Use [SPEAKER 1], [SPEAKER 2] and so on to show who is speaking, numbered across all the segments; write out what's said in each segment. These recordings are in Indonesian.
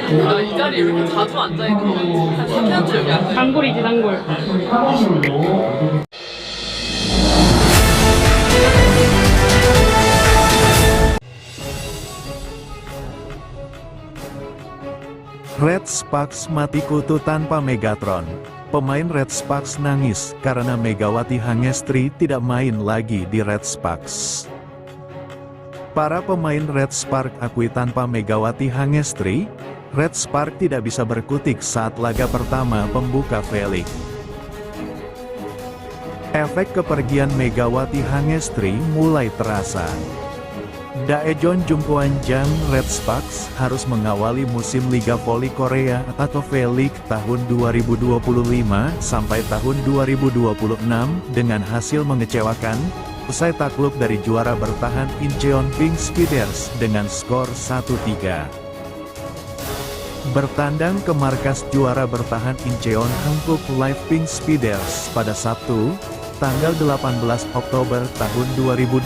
[SPEAKER 1] 나 이 자리에 왜 이렇게 자주 앉아있는 거 같지? 한 3년째 여기 앉아있는
[SPEAKER 2] 단골이지, 단골.
[SPEAKER 3] Red Sparx mati kutu tanpa Megatron. Pemain Red Sparx nangis karena Megawati Hangestri tidak main lagi di Red Sparx. Para pemain Red Sparx akui tanpa Megawati Hangestri, Red Sparx tidak bisa berkutik saat laga pertama pembuka V-League. Efek kepergian Megawati Hangestri mulai terasa. Daejeon Jungkwanjang Red Sparx harus mengawali musim Liga Voli Korea atau V-League tahun 2025 sampai tahun 2026 dengan hasil mengecewakan, usai takluk dari juara bertahan Incheon Pink Speeders dengan skor 1-3. Bertandang ke markas juara bertahan Incheon Hankook Live Pink Speeders pada Sabtu, tanggal 18 Oktober tahun 2025.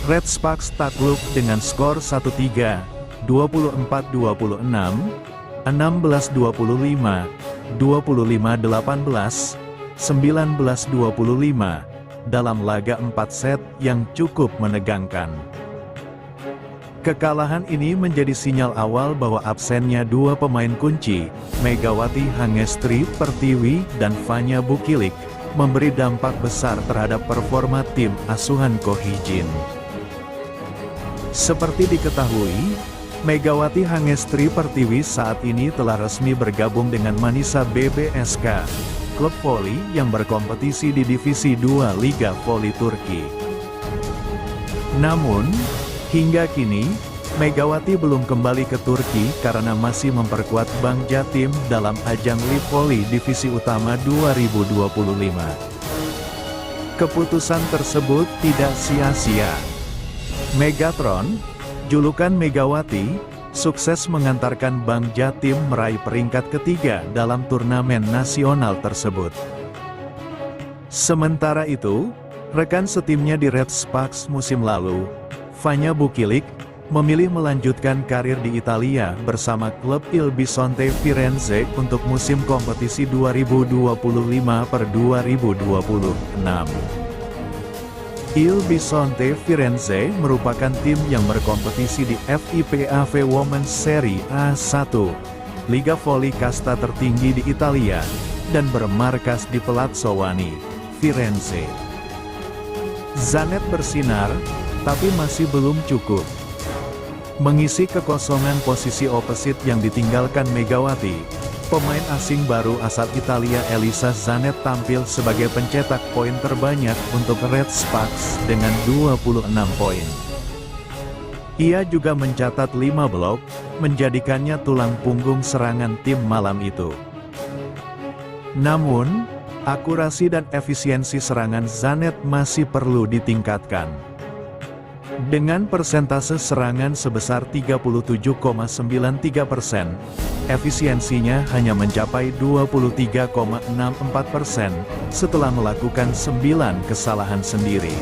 [SPEAKER 3] Red Sparx takluk dengan skor 1-3, 24-26, 16-25, 25-18, 19-25, dalam laga 4 set yang cukup menegangkan. Kekalahan ini menjadi sinyal awal bahwa absennya dua pemain kunci, Megawati Hangestri Pertiwi dan Fanya Bukilik, memberi dampak besar terhadap performa tim asuhan Ko Hee-jin. Seperti diketahui, Megawati Hangestri Pertiwi saat ini telah resmi bergabung dengan Manisa BBSK, klub voli yang berkompetisi di Divisi 2 Liga Voli Turki. Namun, hingga kini, Megawati belum kembali ke Turki karena masih memperkuat Bank Jatim dalam ajang Live Voli Divisi Utama 2025. Keputusan tersebut tidak sia-sia. Megatron, julukan Megawati, sukses mengantarkan Bank Jatim meraih peringkat ketiga dalam turnamen nasional tersebut. Sementara itu, rekan setimnya di Red Sparx musim lalu, Fanya Bukilik, memilih melanjutkan karir di Italia bersama klub Il Bisonte Firenze untuk musim kompetisi 2025-2026. Il Bisonte Firenze merupakan tim yang berkompetisi di FIPAV Women's Serie A1, Liga Voli kasta tertinggi di Italia, dan bermarkas di Palazzo Wani, Firenze. Zanet bersinar, tapi masih belum cukup. Mengisi kekosongan posisi opposite yang ditinggalkan Megawati, pemain asing baru asal Italia Elisa Zanet tampil sebagai pencetak poin terbanyak untuk Red Sparx dengan 26 poin. Ia juga mencatat 5 blok, menjadikannya tulang punggung serangan tim malam itu. Namun, akurasi dan efisiensi serangan Zanet masih perlu ditingkatkan. Dengan persentase serangan sebesar 37,93%, efisiensinya hanya mencapai 23,64% setelah melakukan 9 kesalahan sendiri.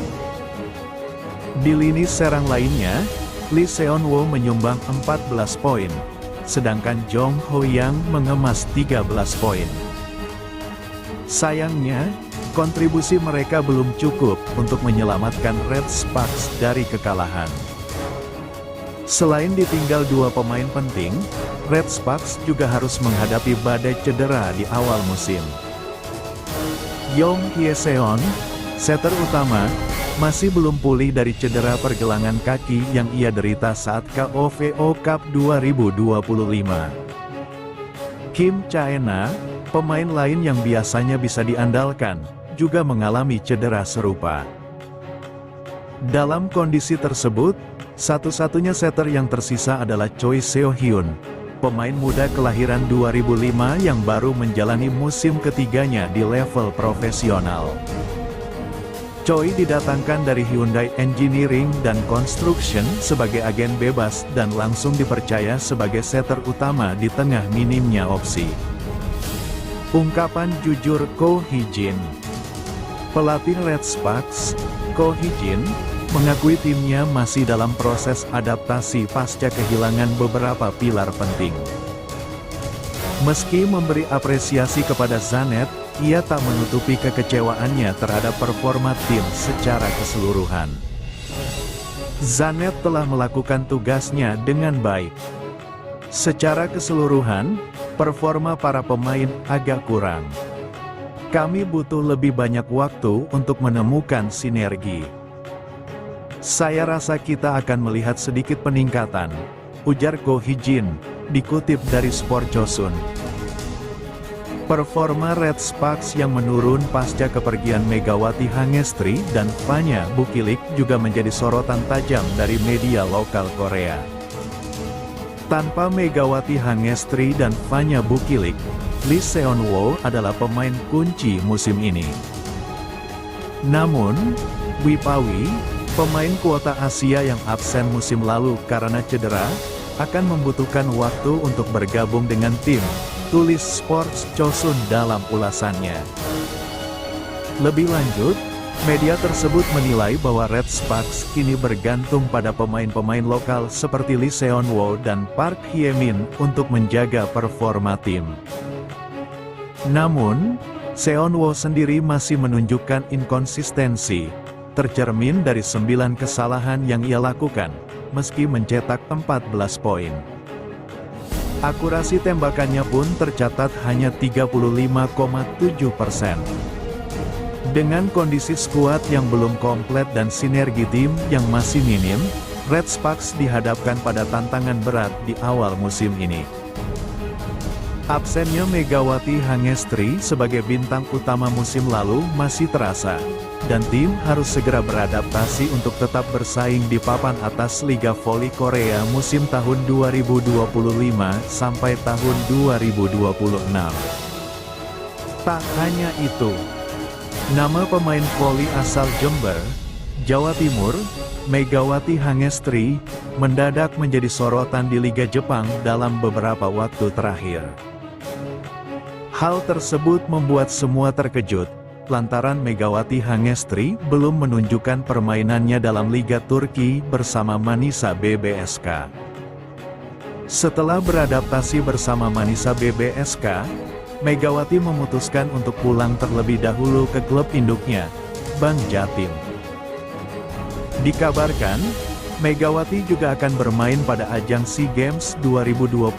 [SPEAKER 3] Di lini serang lainnya, Lee Seon-woo menyumbang 14 poin, sedangkan Jong Ho-yang mengemas 13 poin. Sayangnya, kontribusi mereka belum cukup untuk menyelamatkan Red Sparx dari kekalahan. Selain ditinggal dua pemain penting, Red Sparx juga harus menghadapi badai cedera di awal musim. Yong Hye-seon, setter utama, masih belum pulih dari cedera pergelangan kaki yang ia derita saat KOVO Cup 2025. Kim Chaena, pemain lain yang biasanya bisa diandalkan, juga mengalami cedera serupa. Dalam kondisi tersebut, satu-satunya setter yang tersisa adalah Choi Seo-hyun, pemain muda kelahiran 2005 yang baru menjalani musim ketiganya di level profesional. Choi didatangkan dari Hyundai Engineering dan Construction sebagai agen bebas dan langsung dipercaya sebagai setter utama di tengah minimnya opsi. Ungkapan jujur Ko Hee-jin. Pelatih Red Sparx, Ko Hee-jin, mengakui timnya masih dalam proses adaptasi pasca kehilangan beberapa pilar penting. Meski memberi apresiasi kepada Zanet, ia tak menutupi kekecewaannya terhadap performa tim secara keseluruhan. Zanet telah melakukan tugasnya dengan baik. Secara keseluruhan, performa para pemain agak kurang. Kami butuh lebih banyak waktu untuk menemukan sinergi. Saya rasa kita akan melihat sedikit peningkatan, ujar Ko Hee-jin, dikutip dari Sport Chosun. Performa Red Sparks yang menurun pasca kepergian Megawati Hangestri dan Fanya Bukilik juga menjadi sorotan tajam dari media lokal Korea. Tanpa Megawati Hangestri dan Fanya Bukilik, Lee Seon-woo adalah pemain kunci musim ini. Namun, Wipawi, pemain kuota Asia yang absen musim lalu karena cedera, akan membutuhkan waktu untuk bergabung dengan tim, tulis Sports Chosun dalam ulasannya. Lebih lanjut, media tersebut menilai bahwa Red Sparks kini bergantung pada pemain-pemain lokal seperti Lee Seon-woo dan Park Hye-min untuk menjaga performa tim. Namun, Seon-woo sendiri masih menunjukkan inkonsistensi, tercermin dari 9 kesalahan yang ia lakukan, meski mencetak 14 poin. Akurasi tembakannya pun tercatat hanya 35,7%. Dengan kondisi skuad yang belum komplit dan sinergi tim yang masih minim, Red Sparks dihadapkan pada tantangan berat di awal musim ini. Absennya Megawati Hangestri sebagai bintang utama musim lalu masih terasa, dan tim harus segera beradaptasi untuk tetap bersaing di papan atas Liga Voli Korea musim tahun 2025 sampai tahun 2026. Tak hanya itu, nama pemain voli asal Jember, Jawa Timur, Megawati Hangestri, mendadak menjadi sorotan di Liga Jepang dalam beberapa waktu terakhir. Hal tersebut membuat semua terkejut, lantaran Megawati Hangestri belum menunjukkan permainannya dalam Liga Turki bersama Manisa BBSK. Setelah beradaptasi bersama Manisa BBSK, Megawati memutuskan untuk pulang terlebih dahulu ke klub induknya, Bang Jatim. Dikabarkan, Megawati juga akan bermain pada ajang SEA Games 2025.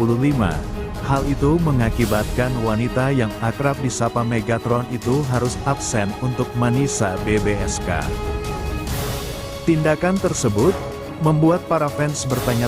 [SPEAKER 3] Hal itu mengakibatkan wanita yang akrab disapa Megatron itu harus absen untuk Manisa BBSK. Tindakan tersebut membuat para fans bertanya